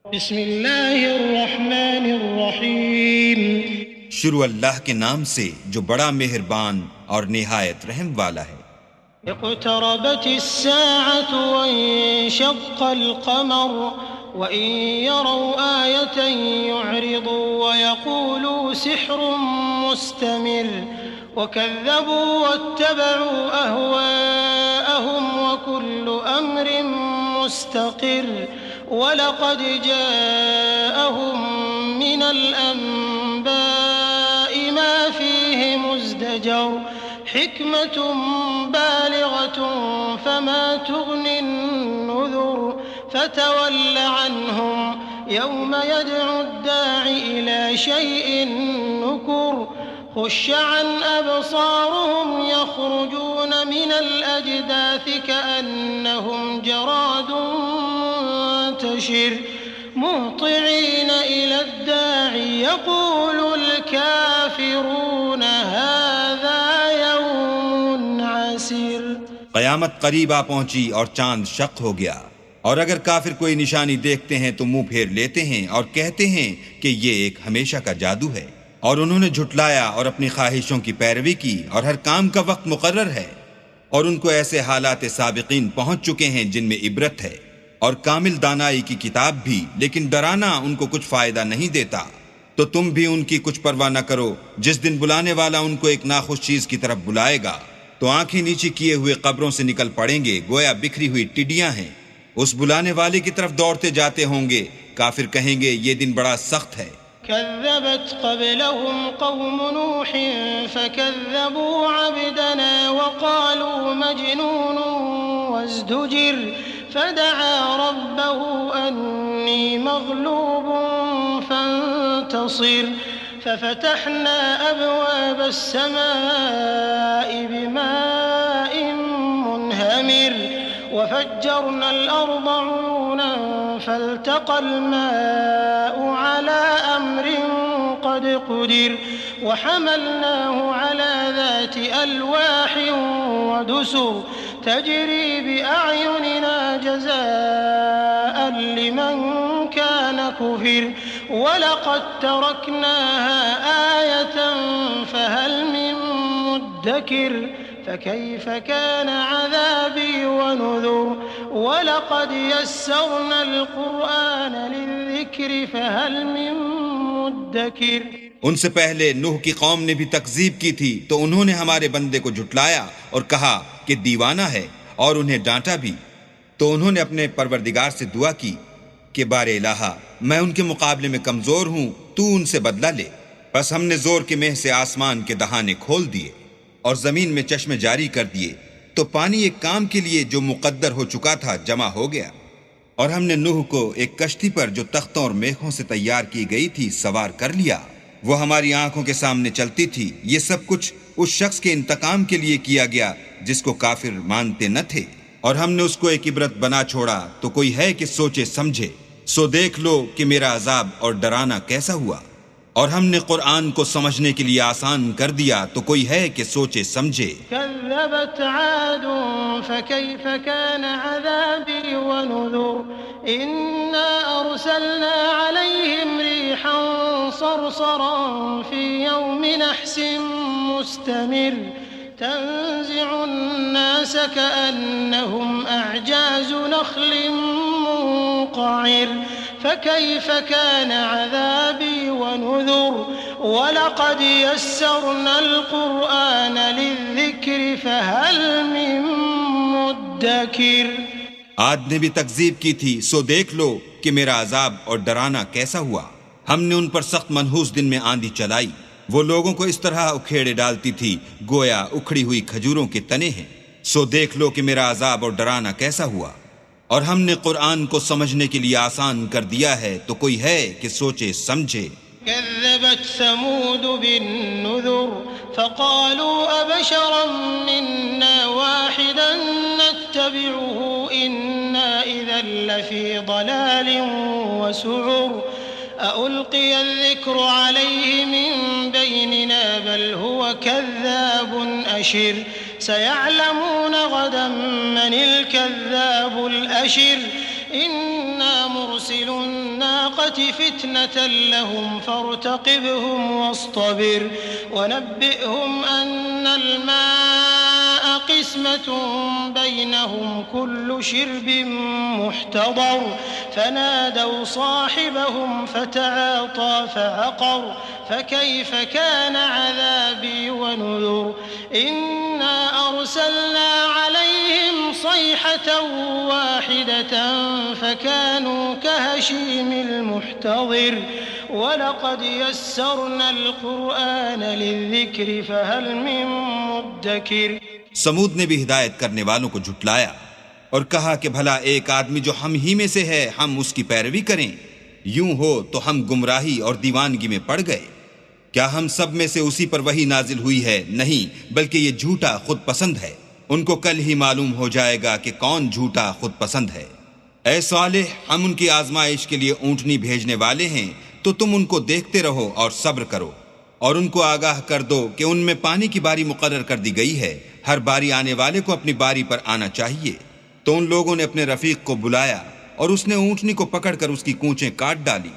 بسم اللہ الرحمن الرحیم. شروع اللہ کے نام سے جو بڑا مہربان اور نہایت رحم والا ہے. اقتربت الساعة وانشق القمر وإن يروا آية يعرضوا ويقولوا سحر مستمر وكذبوا واتبعوا أهواءهم وكل أمر مستقر وَلَقَدْ جَاءَهُم مِّنَ الْأَنبَاءِ مَا فِيهِ مُزْدَجَرٌ حِكْمَةٌ بَالِغَةٌ فَمَا تُغْنِ النُّذُرُ فَتَوَلَّ عَنْهُمْ يَوْمَ يَدْعُ الدَّاعِ إِلَىٰ شَيْءٍ نُّكُرٍ خُشَّ عَنْ أَبْصَارُهُمْ يَخْرُجُونَ مِنَ الْأَجْدَاثِ كَأَنَّهُمْ جَرَادٌ منتشر مهطعين إلى الداع يقول الكافرون هذا يوم عسير. قیامت قریب آ پہنچی اور چاند شق ہو گیا، اور اگر کافر کوئی نشانی دیکھتے ہیں تو منہ پھیر لیتے ہیں اور کہتے ہیں کہ یہ ایک ہمیشہ کا جادو ہے، اور انہوں نے جھٹلایا اور اپنی خواہشوں کی پیروی کی، اور ہر کام کا وقت مقرر ہے، اور ان کو ایسے حالات سابقین پہنچ چکے ہیں جن میں عبرت ہے، اور کامل دانائی کی کتاب بھی، لیکن ڈرانا ان کو کچھ فائدہ نہیں دیتا. تو تم بھی ان کی کچھ پرواہ نہ کرو. جس دن بلانے والا ان کو ایک ناخوش چیز کی طرف بلائے گا تو آنکھیں نیچی کیے ہوئے قبروں سے نکل پڑیں گے گویا بکھری ہوئی ٹڈیاں ہیں. اس بلانے والے کی طرف دوڑتے جاتے ہوں گے. کافر کہیں گے یہ دن بڑا سخت ہے. كذبت قبلهم قوم نوح فكذبوا عبدنا وقالوا مجنون وازدجر فدعا ربه أني مغلوب فانتصر ففتحنا أبواب السماء بماء منهمر وفجرنا الأرض عيونا فالتقى الماء على أمر قد قدر وحملناه على ذات ألواح ودسر تجري بأعيننا جزاء لمن كان كفر ولقد تركناها آية فهل من مدكر فكيف كان عذابي ونذر ولقد يسرنا القرآن للذكر فهل من مدكر. ان سے پہلے نوح کی قوم نے بھی تکذیب کی تھی تو انہوں نے ہمارے بندے کو جھٹلایا اور کہا کہ دیوانہ ہے، اور انہیں ڈانٹا بھی. تو انہوں نے اپنے پروردگار سے دعا کی کہ بار الہا میں ان کے مقابلے میں کمزور ہوں، تو ان سے بدلہ لے. بس ہم نے زور کے مہ سے آسمان کے دہانے کھول دیے اور زمین میں چشمے جاری کر دیے، تو پانی ایک کام کے لیے جو مقدر ہو چکا تھا جمع ہو گیا. اور ہم نے نوح کو ایک کشتی پر جو تختوں اور میخوں سے تیار کی گئی تھی سوار کر لیا. وہ ہماری آنکھوں کے سامنے چلتی تھی. یہ سب کچھ اس شخص کے انتقام کے لیے کیا گیا جس کو کافر مانتے نہ تھے، اور ہم نے اس کو ایک عبرت بنا چھوڑا. تو کوئی ہے کہ سوچے سمجھے؟ سو دیکھ لو کہ میرا عذاب اور ڈرانا کیسا ہوا. اور ہم نے قرآن کو سمجھنے کے لیے آسان کر دیا. تو کوئی ہے کہ سوچے سمجھے؟ كذبت عاد فكيف كان عذابي ونذر إنا أرسلنا عليهم ريحا صرصرا في يوم نحس مستمر تنزع الناس كأنهم أعجاز نخل منقعر فكيف كان عذابي ونذر ولقد يسرنا القرآن للذكر فهل من مدكر. عاد نے بھی تکذیب کی تھی، سو دیکھ لو کہ میرا عذاب اور ڈرانا کیسا ہوا. ہم نے ان پر سخت منحوس دن میں آندھی چلائی. وہ لوگوں کو اس طرح اکھیڑے ڈالتی تھی گویا اکھڑی ہوئی کھجوروں کے تنے ہیں. سو دیکھ لو کہ میرا عذاب اور ڈرانا کیسا ہوا. اور ہم نے قرآن کو سمجھنے کے لیے آسان کر دیا ہے. تو کوئی ہے کہ سوچے سمجھے؟ كذبت ثمود بالنذر فقالوا أبشرا منا واحدا نتبعه إنا إذا لفي ضلال وسعر أألقي الذكر عليه من بيننا بل هو كذاب أشر سيعلمون غدا من الكذاب الأشر إنا مرسل النار الحلقة فتنة لهم فارتقبهم واصطبر ونبئهم أن الماء قسمة بينهم كل شرب محتضر فنادوا صاحبهم فتعاطى فعقر فكيف كان عذابي ونذر إنا أرسلنا عليهم صيحة واحدة فكانوا كهشيم المحتضر ولقد يسرنا القرآن للذكر فهل من مدكر. سمود نے بھی ہدایت کرنے والوں کو جھٹلایا اور کہا کہ بھلا ایک آدمی جو ہم ہی میں سے ہے ہم اس کی پیروی کریں؟ یوں ہو تو ہم گمراہی اور دیوانگی میں پڑ گئے. کیا ہم سب میں سے اسی پر وحی نازل ہوئی ہے؟ نہیں، بلکہ یہ جھوٹا خود پسند ہے. ان کو کل ہی معلوم ہو جائے گا کہ کون جھوٹا خود پسند ہے. اے صالح، ہم ان کی آزمائش کے لیے اونٹنی بھیجنے والے ہیں، تو تم ان کو دیکھتے رہو اور صبر کرو، اور ان کو آگاہ کر دو کہ ان میں پانی کی باری مقرر کر دی گئی ہے، ہر باری آنے والے کو اپنی باری پر آنا چاہیے. تو ان لوگوں نے اپنے رفیق کو بلایا اور اس نے اونٹنی کو پکڑ کر اس کی کونچیں کاٹ ڈالی.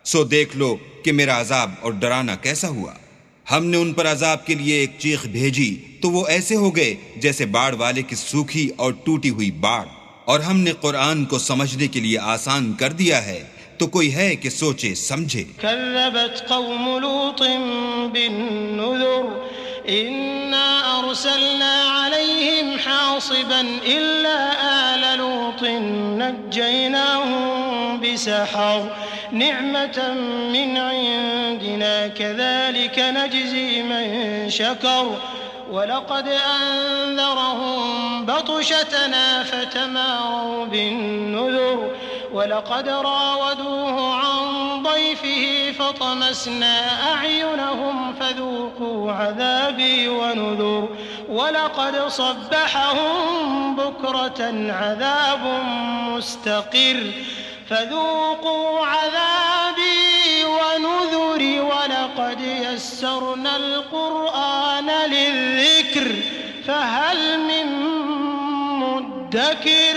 سو دیکھ لو کہ میرا عذاب اور ڈرانا کیسا ہوا. ہم نے ان پر عذاب کے لیے ایک چیخ بھیجی تو وہ ایسے ہو گئے جیسے باڑ والے کی سوکھی اور ٹوٹی ہوئی باڑ. اور ہم نے قرآن کو سمجھنے کے لیے آسان کر دیا ہے، تو کوئی ہے کہ سوچے سمجھے. كذبت قوم لوط بالنذر إنا أرسلنا عليهم حاصبا إلا آل لوط نجيناهم بسحر نعمة من عندنا كذلك نجزي من شكر ولقد أنذرهم بطشتنا فتماروا بالنذر ولقد راودوه عن ضيفه فطمسنا أعينهم فذوقوا عذابي ونذر ولقد صبحهم بكرة عذاب مستقر فذوقوا عذابي ونذر ولقد يسرنا القرآن للذكر فهل من مدكر.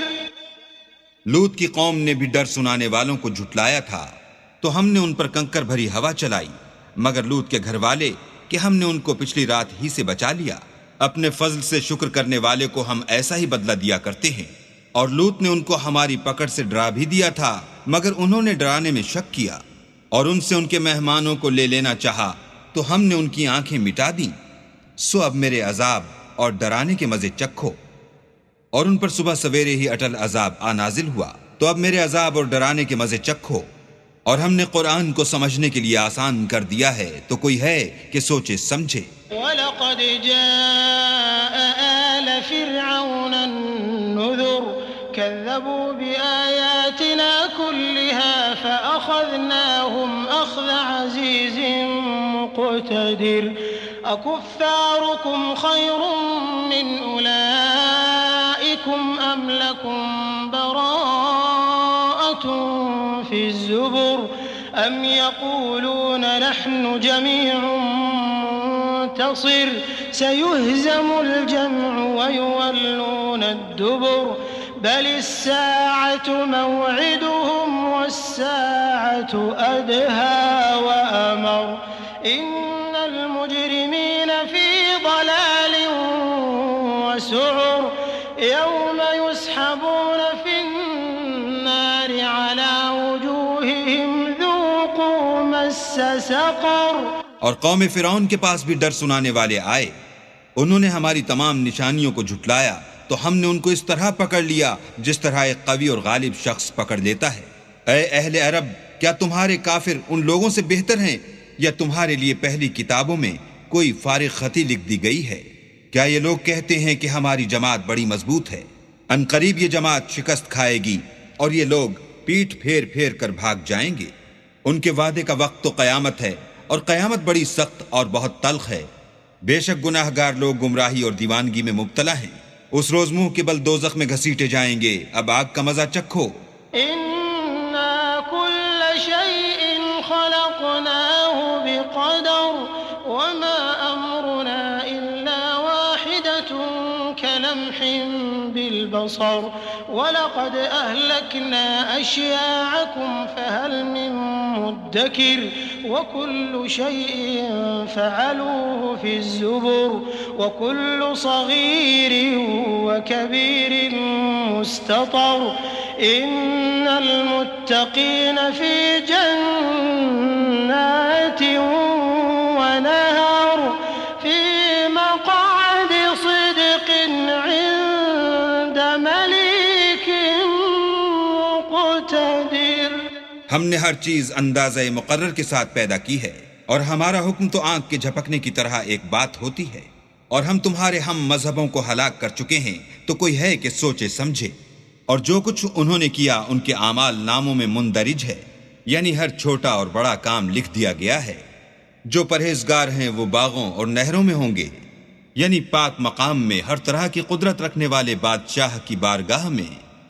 لوط کی قوم نے بھی ڈر سنانے والوں کو جھٹلایا تھا تو ہم نے ان پر کنکر بھری ہوا چلائی، مگر لوط کے گھر والے کہ ہم نے ان کو پچھلی رات ہی سے بچا لیا. اپنے فضل سے شکر کرنے والے کو ہم ایسا ہی بدلہ دیا کرتے ہیں. اور لوط نے ان کو ہماری پکڑ سے ڈرا بھی دیا تھا، مگر انہوں نے ڈرانے میں شک کیا اور ان سے ان کے مہمانوں کو لے لینا چاہا تو ہم نے ان کی آنکھیں مٹا دیں. سو اب میرے عذاب اور ڈرانے کے مزے چکھو. اور ان پر صبح سویرے ہی اٹل عذاب نازل ہوا، تو اب میرے عذاب اور ڈرانے کے مزے چکھو. اور ہم نے قرآن کو سمجھنے کے لیے آسان کر دیا ہے، تو کوئی ہے کہ سوچے سمجھے. وَلَقَدْ جَاءَ آلَ فِرْعَوْنَ النُّذُرُ كَذَّبُوا بِآيَاتِنَا كُلِّهَا فَأَخَذْنَاهُمْ أَخْذَ عَزِيزٍ مُقْتَدِرٍ. أَكُفَّارُكُمْ خَيْرٌ مِّنْ أُولَئِكُمْ أَمْ لَكُمْ بَرَاءَةٌ فِي الزُّبُرِ أَمْ يَقُولُونَ نَحْنُ جَمِيعٌ منتصر سَيُهْزَمُ الْجَمْعُ وَيُوَلُّونَ الدُّبُرَ بَلِ السَّاعَةُ مَوْعِدُهُمْ وَالسَّاعَةُ أَدْهَى وَأَمَرُ إِنَّ الْمُجْرِمِينَ فِي ضَلَالٍ وَسُعُرٍ يَوْمَ يُسْحَبُونَ فِي النَّارِ عَلَى وُجُوهِهِمْ ذُوقُوا مَسَّ سَقَرَ. اور قوم فرعون کے پاس بھی ڈر سنانے والے آئے، انہوں نے ہماری تمام نشانیوں کو جھٹلایا تو ہم نے ان کو اس طرح پکڑ لیا جس طرح ایک قوی اور غالب شخص پکڑ لیتا ہے. اے اہل عرب، کیا تمہارے کافر ان لوگوں سے بہتر ہیں یا تمہارے لیے پہلی کتابوں میں کوئی فارغ خطی لکھ دی گئی ہے؟ کیا یہ لوگ کہتے ہیں کہ ہماری جماعت بڑی مضبوط ہے؟ ان قریب یہ جماعت شکست کھائے گی اور یہ لوگ پیٹھ پھیر پھیر کر بھاگ جائیں گے. ان کے وعدے کا وقت تو قیامت ہے، اور قیامت بڑی سخت اور بہت تلخ ہے. بے شک گناہ گار لوگ گمراہی اور دیوانگی میں مبتلا ہیں. اس روز منہ کے بل دوزخ میں گھسیٹے جائیں گے. اب آگ کا مزہ چکھو. إِنَّا كُلَّ شَيْءٍ خَلَقْنَاهُ بِقَدَرٍ وَمَا أَمْرُنَا إِلَّا وَاحِدَةٌ كَلَمْحٍ بِالْبَصَرِ وَلَقَدْ أَهْلَكْنَا أَشْيَاعَكُمْ فَهَلْ مِن مدكر وكل شيء فعلوه في الزبر وكل صغير وكبير مستطر إن المتقين في جنات ونهر في مقعد صدق عند مليك مقتدر. ہم نے ہر چیز اندازہ مقرر کے ساتھ پیدا کی ہے، اور ہمارا حکم تو آنکھ کے جھپکنے کی طرح ایک بات ہوتی ہے، اور ہم تمہارے ہم مذہبوں کو ہلاک کر چکے ہیں، تو کوئی ہے کہ سوچے سمجھے. اور جو کچھ انہوں نے کیا ان کے اعمال ناموں میں مندرج ہے، یعنی ہر چھوٹا اور بڑا کام لکھ دیا گیا ہے. جو پرہیزگار ہیں وہ باغوں اور نہروں میں ہوں گے، یعنی پاک مقام میں ہر طرح کی قدرت رکھنے والے بادشاہ کی بارگاہ میں.